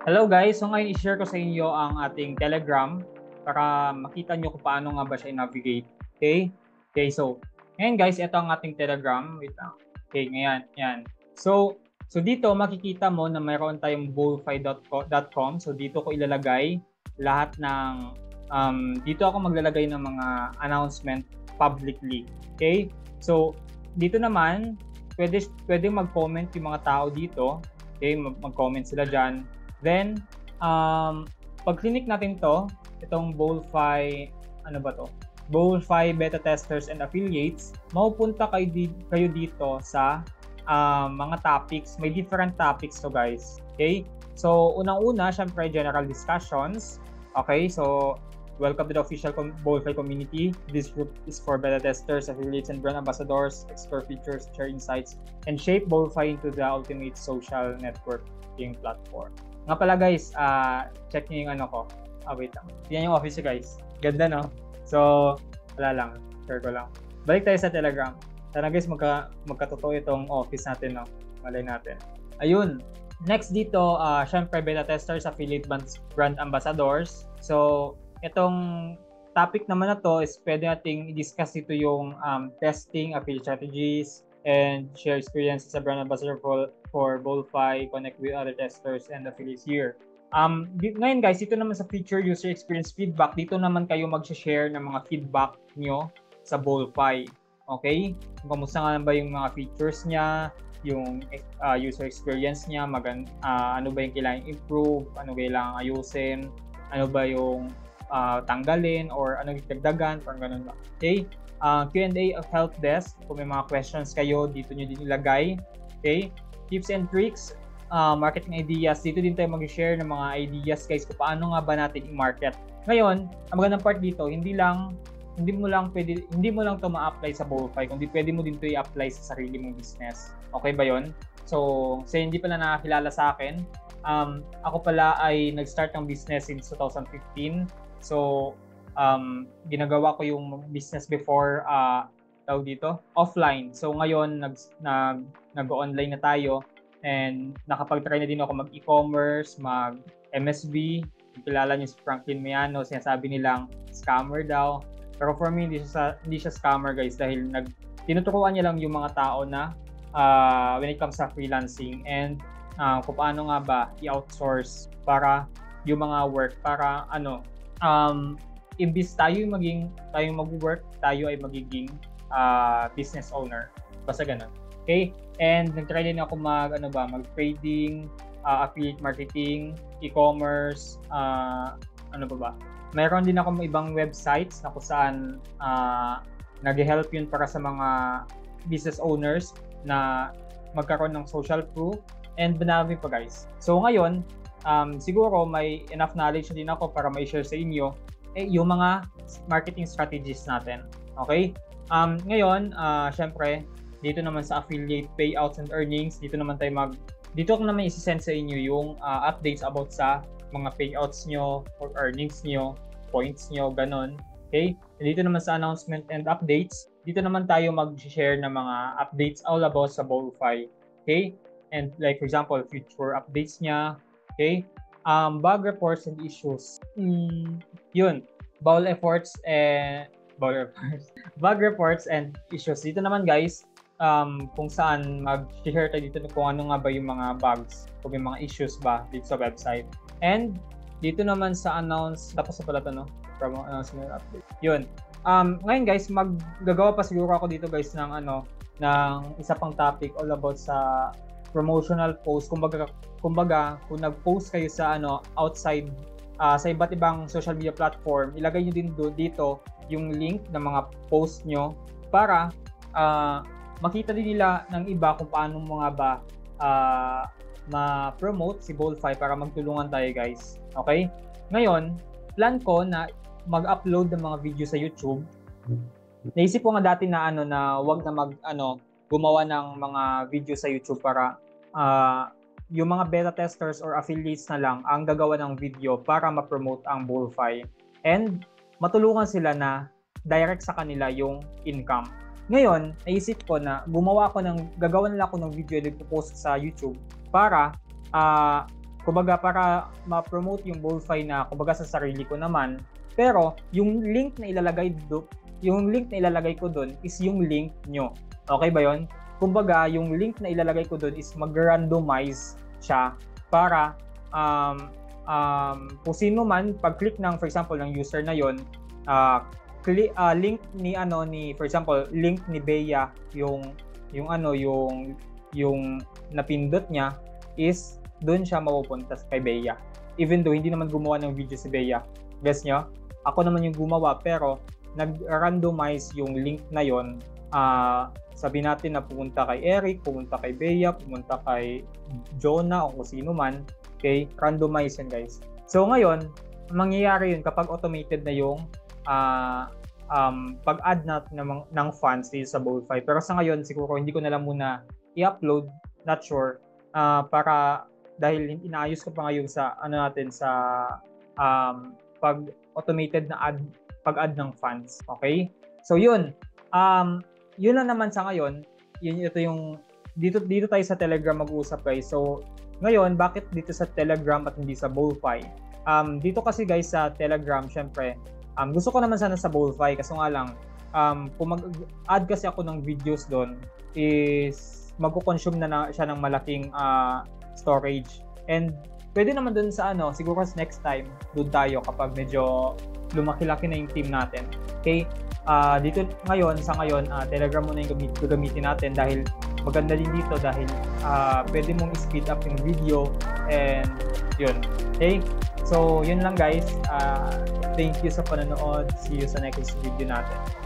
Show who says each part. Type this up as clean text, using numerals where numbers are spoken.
Speaker 1: Hello guys, so ngayon i-share ko sa inyo ang ating Telegram para makita nyo kung paano nga ba siya i-navigate. Okay? Okay, so ngayon guys, ito ang ating Telegram. Wait lang. Okay, ngayon, yan. So dito makikita mo na mayroon tayong bullfi.com. So dito ko ilalagay lahat ng dito ako maglalagay ng mga announcement publicly. Okay? So dito naman pwede mag-comment yung mga tao dito. Okay, mag-comment sila diyan. Then, pag clinic natin itong Bullfi, ano ba to? Bullfi Beta Testers and Affiliates, mapupunta kayo dito sa mga topics. May different topics to guys. Okay? So, unang-una, syempre, general discussions. Okay? So, welcome to the official Bullfi community. This group is for beta testers, affiliates, and brand ambassadors, explore features, share insights, and shape Bullfi into the ultimate social networking platform. Nga pala guys, check nyo yung ano ko. Wait lang. Yan yung office guys. Ganda no? So, wala lang. Share ko lang. Balik tayo sa Telegram. Sana guys, magkatotoo itong office natin, no? Malay natin. Ayun. Next dito, syempre beta testers, affiliate brand ambassadors. So, itong topic naman na to is pwede nating i-discuss dito yung testing, affiliate strategies, and share experience as a brand ambassador for Bullfi, connect with other testers and affiliates here. Ngayon guys, dito naman sa feature user experience feedback, dito naman kayo mag-share ng mga feedback nyo sa Bullfi. Okay? Kamusta nga ba yung mga features niya, yung user experience niya, ano ba yung kailangan improve, ano kailangan ayusin, ano ba yung tanggalin or ano yung dagdagan, parang ganun ba. Okay? Q&A of help desk, kung may mga questions kayo, dito nyo din ilagay. Okay? Tips and tricks, marketing ideas, dito din tayo mag-share ng mga ideas guys kung paano nga ba natin i-market. Ngayon, ang magandang part dito, hindi mo lang to ma-apply sa Bullfi, kundi pwede mo din to i-apply sa sarili mong business. Okay ba yon? So, sa hindi pala nakakilala sa akin, ako pala ay nag-start ng business since 2015. So, ginagawa ko yung business before offline. So ngayon nag-online na tayo and nakapag-try na din ako mag-e-commerce, mag-MSB. Kilala niyo si Franklin Miano, sinasabi nilang scammer daw. Pero for me, hindi siya scammer guys dahil tinuturuan niya lang yung mga tao na when it comes sa freelancing and kung paano nga ba i-outsource para yung mga work para imbis tayo mag-work, tayo ay magiging business owner. Basta ganun. Okay? And nag-try din ako mag-trading, affiliate marketing, e-commerce, ano ba? Mayroon din ako ibang websites na kung saan nag-help yun para sa mga business owners na magkaroon ng social proof and marami pa guys. So ngayon, siguro may enough knowledge na din ako para ma-share sa inyo yung mga marketing strategies natin. Okay? Ngayon, syempre, dito naman sa affiliate payouts and earnings, dito ko naman isi-send sa inyo yung updates about sa mga payouts nyo or earnings nyo, points nyo, ganon. Okay? And dito naman sa announcement and updates, dito naman tayo mag-share ng mga updates all about sa Bullfi. Okay? And like for example, future updates niya. Okay? Bug reports and issues. Yun. Bug reports and issues. Dito naman guys, kung saan mag-share tayo dito kung ano nga ba yung mga bugs, kung may mga issues ba dito sa website. And dito naman sa tapos na pala ito, no? From announcement update. Yun. Ngayon guys, maggagawa pa siguro ako dito guys ng isa pang topic all about sa promotional post. Kumbaga kung nag-post kayo sa outside sa iba't ibang social media platform, ilagay nyo din dito yung link ng mga post nyo para makita din nila ng iba kung paano mo nga ba ma-promote si Bullfi para magtulungan tayo guys. Okay? Ngayon, plan ko na mag-upload ng mga video sa YouTube. Naisip ko nga dati na wag na gumawa ng mga video sa YouTube para yung mga beta testers or affiliates na lang ang gagawa ng video para ma-promote ang Bullfi and matulungan sila na direct sa kanila yung income. Ngayon, naisip ko na gagawa nila ako ng video na ipopost sa YouTube para kumbaga para ma-promote yung Bullfy na kumbaga sa sarili ko naman. Pero yung link na ilalagay ko doon is yung link nyo. Okay ba yon? Kumbaga yung link na ilalagay ko doon is mag-randomize siya para kung sino man pag-click ng for example ng user na yon, link ni for example link ni Bea yung napindot niya is doon siya mapupunta kay Bea. Even though hindi naman gumawa ng video si Bea. Guess nyo? Ako naman yung gumawa pero nag-randomize yung link na yon. Sabi natin na pumunta kay Eric, pumunta kay Bea, pumunta kay Jonah o kung sino man. Okay? Randomize yan guys. So ngayon, mangyayari yun kapag automated na yung pag-add ng funds dito sa Bullfy. Pero sa ngayon, siguro hindi ko na lang muna i-upload, not sure, para dahil inaayos ko pa ngayon sa pag-automated na pag-add ng funds. Okay? So yun. Yun lang naman sa ngayon. Dito tayo sa Telegram mag-uusap guys. So ngayon, bakit dito sa Telegram at hindi sa Bullfy? Dito kasi guys sa Telegram, syempre, gusto ko naman sana sa Bullfy kasi nga lang, kung mag-add kasi ako ng videos doon is magko-consume na siya ng malaking storage. And pwede naman doon sa siguro next time doon tayo kapag medyo lumaki-laki na yung team natin. Okay? Dito sa ngayon, Telegram muna yung gagamitin natin dahil maganda din dito dahil pwede mong speed up yung video and yun. Okay? So, yun lang guys. Thank you sa panonood. See you sa next video natin.